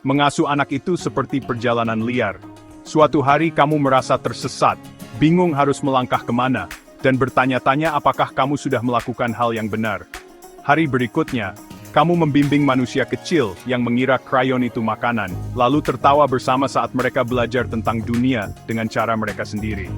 Mengasuh anak itu seperti perjalanan liar. Suatu hari kamu merasa tersesat, bingung harus melangkah kemana, dan bertanya-tanya apakah kamu sudah melakukan hal yang benar. Hari berikutnya, kamu membimbing manusia kecil yang mengira krayon itu makanan, lalu tertawa bersama saat mereka belajar tentang dunia dengan cara mereka sendiri.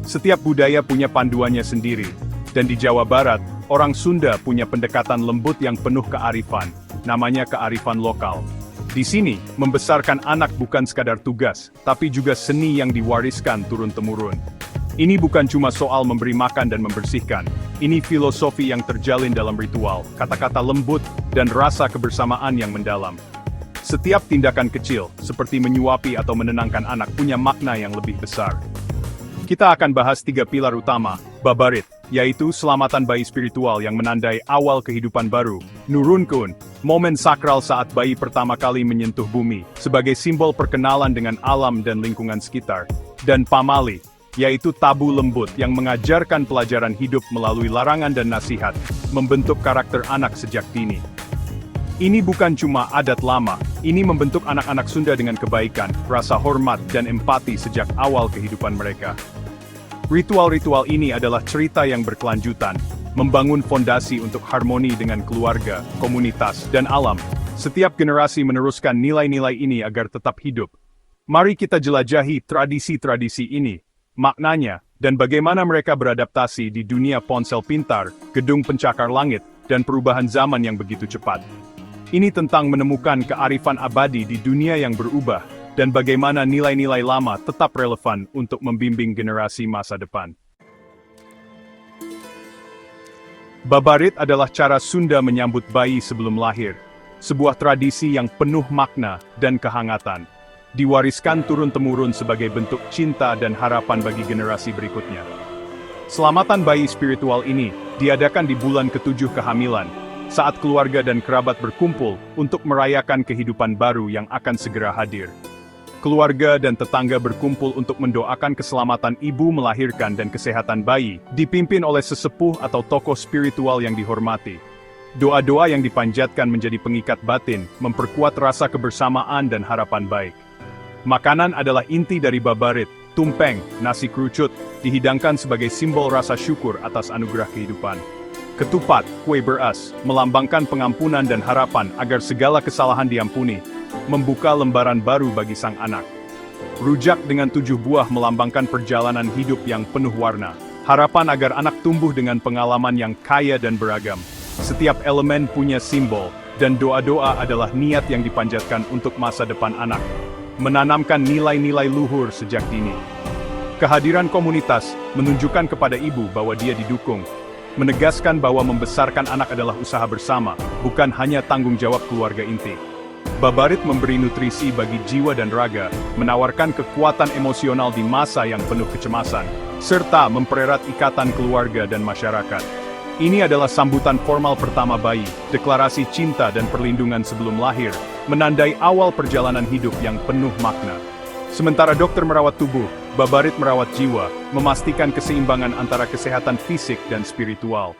Setiap budaya punya panduannya sendiri, dan di Jawa Barat, orang Sunda punya pendekatan lembut yang penuh kearifan, namanya kearifan lokal. Di sini, membesarkan anak bukan sekadar tugas, tapi juga seni yang diwariskan turun-temurun. Ini bukan cuma soal memberi makan dan membersihkan, ini filosofi yang terjalin dalam ritual, kata-kata lembut, dan rasa kebersamaan yang mendalam. Setiap tindakan kecil, seperti menyuapi atau menenangkan anak, punya makna yang lebih besar. Kita akan bahas 3 pilar utama, Babarit, yaitu selamatan bayi spiritual yang menandai awal kehidupan baru, Nurun Keun, momen sakral saat bayi pertama kali menyentuh bumi, sebagai simbol perkenalan dengan alam dan lingkungan sekitar, dan Pamali, yaitu tabu lembut yang mengajarkan pelajaran hidup melalui larangan dan nasihat, membentuk karakter anak sejak dini. Ini bukan cuma adat lama, ini membentuk anak-anak Sunda dengan kebaikan, rasa hormat dan empati sejak awal kehidupan mereka. Ritual-ritual ini adalah cerita yang berkelanjutan, membangun fondasi untuk harmoni dengan keluarga, komunitas, dan alam. Setiap generasi meneruskan nilai-nilai ini agar tetap hidup. Mari kita jelajahi tradisi-tradisi ini, maknanya, dan bagaimana mereka beradaptasi di dunia ponsel pintar, gedung pencakar langit, dan perubahan zaman yang begitu cepat. Ini tentang menemukan kearifan abadi di dunia yang berubah, dan bagaimana nilai-nilai lama tetap relevan untuk membimbing generasi masa depan. Babarit adalah cara Sunda menyambut bayi sebelum lahir, sebuah tradisi yang penuh makna dan kehangatan, diwariskan turun-temurun sebagai bentuk cinta dan harapan bagi generasi berikutnya. Selamatan bayi spiritual ini diadakan di bulan ke-7 kehamilan, saat keluarga dan kerabat berkumpul untuk merayakan kehidupan baru yang akan segera hadir. Keluarga dan tetangga berkumpul untuk mendoakan keselamatan ibu melahirkan dan kesehatan bayi, dipimpin oleh sesepuh atau tokoh spiritual yang dihormati. Doa-doa yang dipanjatkan menjadi pengikat batin, memperkuat rasa kebersamaan dan harapan baik. Makanan adalah inti dari Babarit, tumpeng, nasi kerucut, dihidangkan sebagai simbol rasa syukur atas anugerah kehidupan. Ketupat, kue beras, melambangkan pengampunan dan harapan agar segala kesalahan diampuni, membuka lembaran baru bagi sang anak. Rujak dengan 7 buah melambangkan perjalanan hidup yang penuh warna, harapan agar anak tumbuh dengan pengalaman yang kaya dan beragam. Setiap elemen punya simbol, dan doa-doa adalah niat yang dipanjatkan untuk masa depan anak, menanamkan nilai-nilai luhur sejak dini. Kehadiran komunitas menunjukkan kepada ibu bahwa dia didukung, menegaskan bahwa membesarkan anak adalah usaha bersama, bukan hanya tanggung jawab keluarga inti. Babarit memberi nutrisi bagi jiwa dan raga, menawarkan kekuatan emosional di masa yang penuh kecemasan, serta mempererat ikatan keluarga dan masyarakat. Ini adalah sambutan formal pertama bayi, deklarasi cinta dan perlindungan sebelum lahir, menandai awal perjalanan hidup yang penuh makna. Sementara dokter merawat tubuh, Babarit merawat jiwa, memastikan keseimbangan antara kesehatan fisik dan spiritual.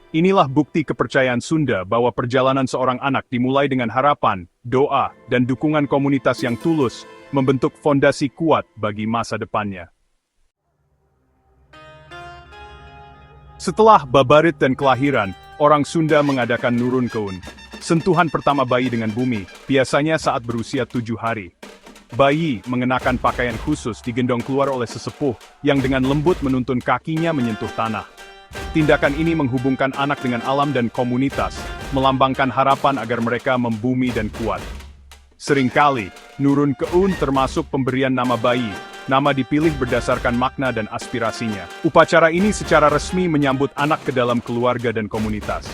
Inilah bukti kepercayaan Sunda bahwa perjalanan seorang anak dimulai dengan harapan, doa, dan dukungan komunitas yang tulus, membentuk fondasi kuat bagi masa depannya. Setelah Babarit dan kelahiran, orang Sunda mengadakan Nurun Keun, sentuhan pertama bayi dengan bumi, biasanya saat berusia 7 hari. Bayi mengenakan pakaian khusus digendong keluar oleh sesepuh, yang dengan lembut menuntun kakinya menyentuh tanah. Tindakan ini menghubungkan anak dengan alam dan komunitas, melambangkan harapan agar mereka membumi dan kuat. Seringkali, Nurun Keun termasuk pemberian nama bayi, nama dipilih berdasarkan makna dan aspirasinya. Upacara ini secara resmi menyambut anak ke dalam keluarga dan komunitas.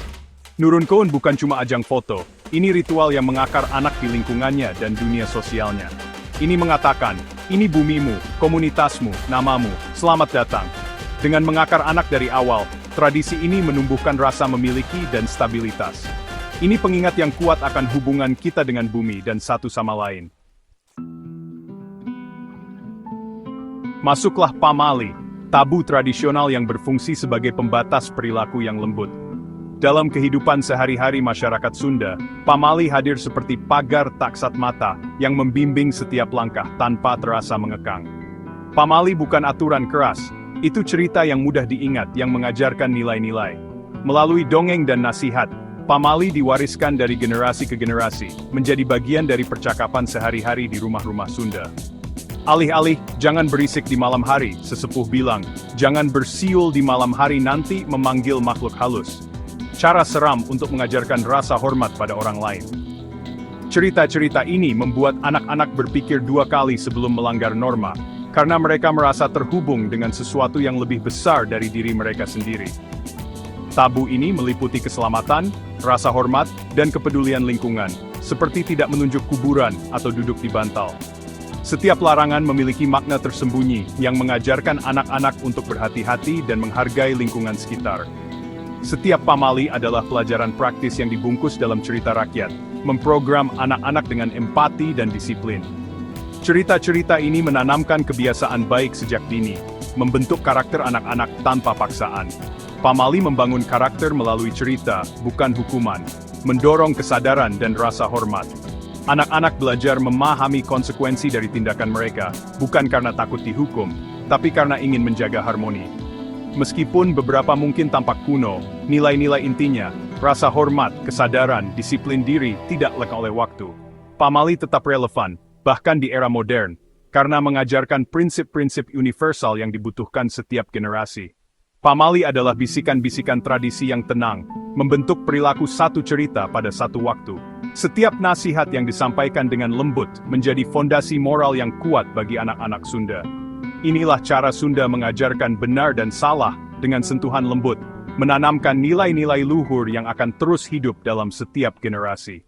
Nurun Keun bukan cuma ajang foto, ini ritual yang mengakar anak di lingkungannya dan dunia sosialnya. Ini mengatakan, ini bumimu, komunitasmu, namamu, selamat datang. Dengan mengakar anak dari awal, tradisi ini menumbuhkan rasa memiliki dan stabilitas. Ini pengingat yang kuat akan hubungan kita dengan bumi dan satu sama lain. Masuklah Pamali, tabu tradisional yang berfungsi sebagai pembatas perilaku yang lembut. Dalam kehidupan sehari-hari masyarakat Sunda, pamali hadir seperti pagar tak kasat mata yang membimbing setiap langkah tanpa terasa mengekang. Pamali bukan aturan keras, itu cerita yang mudah diingat yang mengajarkan nilai-nilai. Melalui dongeng dan nasihat, pamali diwariskan dari generasi ke generasi, menjadi bagian dari percakapan sehari-hari di rumah-rumah Sunda. Alih-alih, jangan berisik di malam hari, sesepuh bilang, jangan bersiul di malam hari nanti memanggil makhluk halus. Cara seram untuk mengajarkan rasa hormat pada orang lain. Cerita-cerita ini membuat anak-anak berpikir dua kali sebelum melanggar norma, karena mereka merasa terhubung dengan sesuatu yang lebih besar dari diri mereka sendiri. Tabu ini meliputi keselamatan, rasa hormat, dan kepedulian lingkungan, seperti tidak menunjuk kuburan atau duduk di bantal. Setiap larangan memiliki makna tersembunyi yang mengajarkan anak-anak untuk berhati-hati dan menghargai lingkungan sekitar. Setiap pamali adalah pelajaran praktis yang dibungkus dalam cerita rakyat, memprogram anak-anak dengan empati dan disiplin. Cerita-cerita ini menanamkan kebiasaan baik sejak dini, membentuk karakter anak-anak tanpa paksaan. Pamali membangun karakter melalui cerita, bukan hukuman, mendorong kesadaran dan rasa hormat. Anak-anak belajar memahami konsekuensi dari tindakan mereka, bukan karena takut dihukum, tapi karena ingin menjaga harmoni. Meskipun beberapa mungkin tampak kuno, nilai-nilai intinya, rasa hormat, kesadaran, disiplin diri tidak lekang oleh waktu. Pamali tetap relevan, bahkan di era modern, karena mengajarkan prinsip-prinsip universal yang dibutuhkan setiap generasi. Pamali adalah bisikan-bisikan tradisi yang tenang, membentuk perilaku satu cerita pada satu waktu. Setiap nasihat yang disampaikan dengan lembut menjadi fondasi moral yang kuat bagi anak-anak Sunda. Inilah cara Sunda mengajarkan benar dan salah dengan sentuhan lembut, menanamkan nilai-nilai luhur yang akan terus hidup dalam setiap generasi.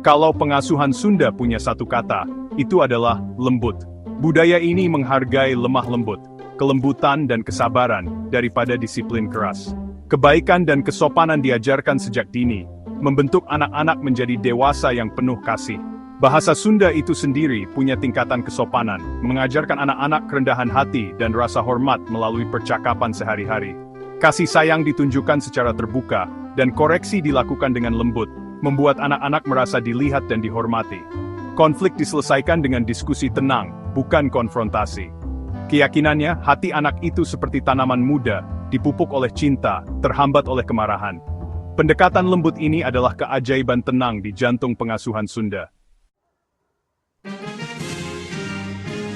Kalau pengasuhan Sunda punya satu kata, itu adalah lembut. Budaya ini menghargai lemah lembut, kelembutan dan kesabaran daripada disiplin keras. Kebaikan dan kesopanan diajarkan sejak dini, membentuk anak-anak menjadi dewasa yang penuh kasih. Bahasa Sunda itu sendiri punya tingkatan kesopanan, mengajarkan anak-anak kerendahan hati dan rasa hormat melalui percakapan sehari-hari. Kasih sayang ditunjukkan secara terbuka, dan koreksi dilakukan dengan lembut, membuat anak-anak merasa dilihat dan dihormati. Konflik diselesaikan dengan diskusi tenang, bukan konfrontasi. Keyakinannya, hati anak itu seperti tanaman muda, dipupuk oleh cinta, terhambat oleh kemarahan. Pendekatan lembut ini adalah keajaiban tenang di jantung pengasuhan Sunda.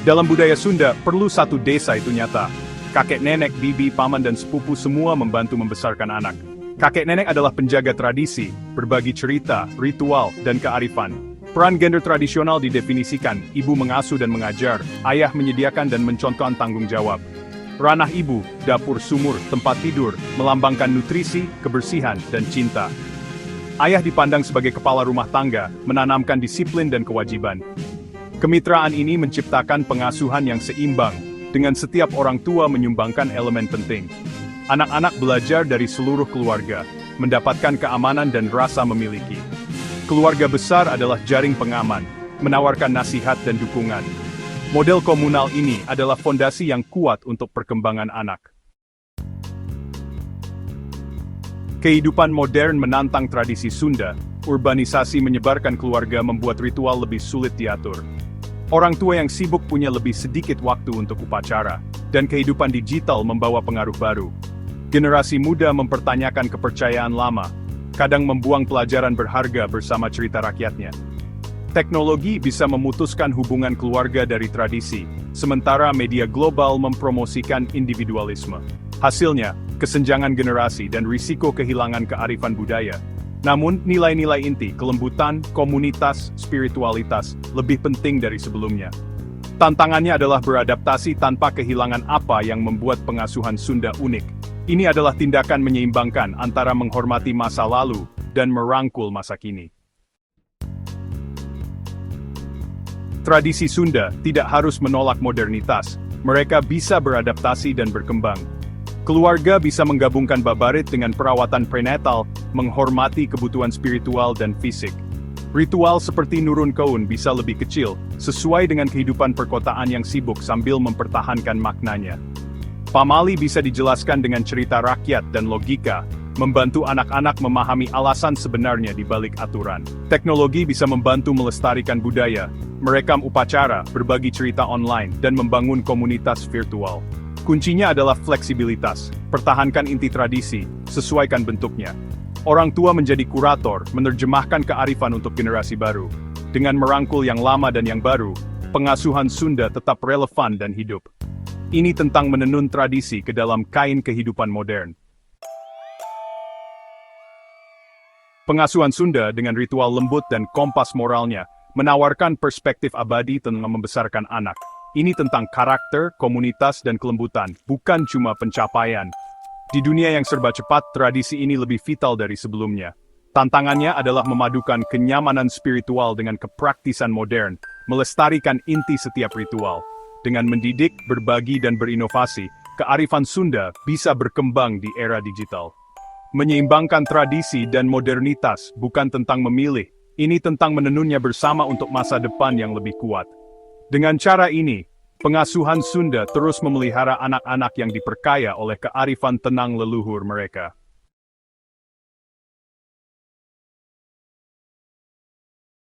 Dalam budaya Sunda, perlu satu desa itu nyata. Kakek nenek, bibi, paman dan sepupu semua membantu membesarkan anak. Kakek nenek adalah penjaga tradisi, berbagi cerita, ritual, dan kearifan. Peran gender tradisional didefinisikan, ibu mengasuh dan mengajar, ayah menyediakan dan mencontohkan tanggung jawab. Ranah ibu, dapur sumur, tempat tidur, melambangkan nutrisi, kebersihan, dan cinta. Ayah dipandang sebagai kepala rumah tangga, menanamkan disiplin dan kewajiban. Kemitraan ini menciptakan pengasuhan yang seimbang, dengan setiap orang tua menyumbangkan elemen penting. Anak-anak belajar dari seluruh keluarga, mendapatkan keamanan dan rasa memiliki. Keluarga besar adalah jaring pengaman, menawarkan nasihat dan dukungan. Model komunal ini adalah fondasi yang kuat untuk perkembangan anak. Kehidupan modern menantang tradisi Sunda, urbanisasi menyebarkan keluarga membuat ritual lebih sulit diatur. Orang tua yang sibuk punya lebih sedikit waktu untuk upacara, dan kehidupan digital membawa pengaruh baru. Generasi muda mempertanyakan kepercayaan lama, kadang membuang pelajaran berharga bersama cerita rakyatnya. Teknologi bisa memutuskan hubungan keluarga dari tradisi, sementara media global mempromosikan individualisme. Hasilnya, kesenjangan generasi dan risiko kehilangan kearifan budaya. Namun, nilai-nilai inti, kelembutan, komunitas, spiritualitas, lebih penting dari sebelumnya. Tantangannya adalah beradaptasi tanpa kehilangan apa yang membuat pengasuhan Sunda unik. Ini adalah tindakan menyeimbangkan antara menghormati masa lalu dan merangkul masa kini. Tradisi Sunda tidak harus menolak modernitas, mereka bisa beradaptasi dan berkembang. Keluarga bisa menggabungkan babarit dengan perawatan prenatal, menghormati kebutuhan spiritual dan fisik. Ritual seperti nurun kaun bisa lebih kecil, sesuai dengan kehidupan perkotaan yang sibuk sambil mempertahankan maknanya. Pamali bisa dijelaskan dengan cerita rakyat dan logika, membantu anak-anak memahami alasan sebenarnya di balik aturan. Teknologi bisa membantu melestarikan budaya, merekam upacara, berbagi cerita online, dan membangun komunitas virtual. Kuncinya adalah fleksibilitas, pertahankan inti tradisi, sesuaikan bentuknya. Orang tua menjadi kurator, menerjemahkan kearifan untuk generasi baru. Dengan merangkul yang lama dan yang baru, pengasuhan Sunda tetap relevan dan hidup. Ini tentang menenun tradisi ke dalam kain kehidupan modern. Pengasuhan Sunda dengan ritual lembut dan kompas moralnya menawarkan perspektif abadi tentang membesarkan anak. Ini tentang karakter, komunitas, dan kelembutan, bukan cuma pencapaian. Di dunia yang serba cepat, tradisi ini lebih vital dari sebelumnya. Tantangannya adalah memadukan kenyamanan spiritual dengan kepraktisan modern, melestarikan inti setiap ritual. Dengan mendidik, berbagi, dan berinovasi, kearifan Sunda bisa berkembang di era digital. Menyeimbangkan tradisi dan modernitas bukan tentang memilih, ini tentang menenunnya bersama untuk masa depan yang lebih kuat. Dengan cara ini, pengasuhan Sunda terus memelihara anak-anak yang diperkaya oleh kearifan tenang leluhur mereka.